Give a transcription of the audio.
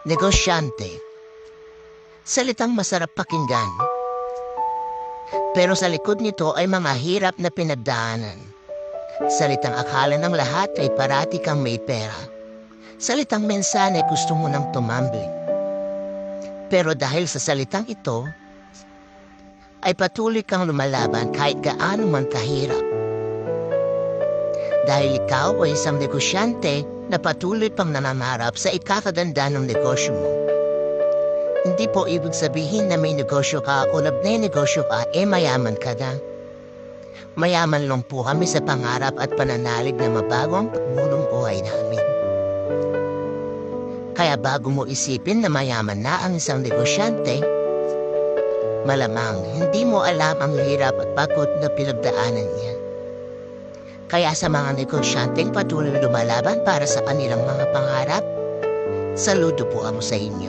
Negosyante. Salitang masarap pakinggan. Pero sa likod nito ay mga hirap na pinagdaanan. Salitang akala ng lahat ay parati kang may pera. Salitang mensahe gusto mo nang tumambling. Pero dahil sa salitang ito, ay patuloy kang lumalaban kahit gaano man kahirap. Dahil ikaw ay isang negosyante na patuloy pang nanangarap sa ikakaganda ng negosyo mo. Hindi po ibig sabihin na may negosyo ka o nagnenegosyo ka mayaman ka na. Mayaman lang po kami sa pangarap at pananalig na mabago ang pagmulong buhay namin. Kaya bago mo isipin na mayaman na ang isang negosyante, malamang hindi mo alam ang hirap at pagod na pinagdaanan niya. Kaya sa mga negosyanteng patuloy lumalaban para sa kanilang mga pangarap, saludo po ako sa inyo.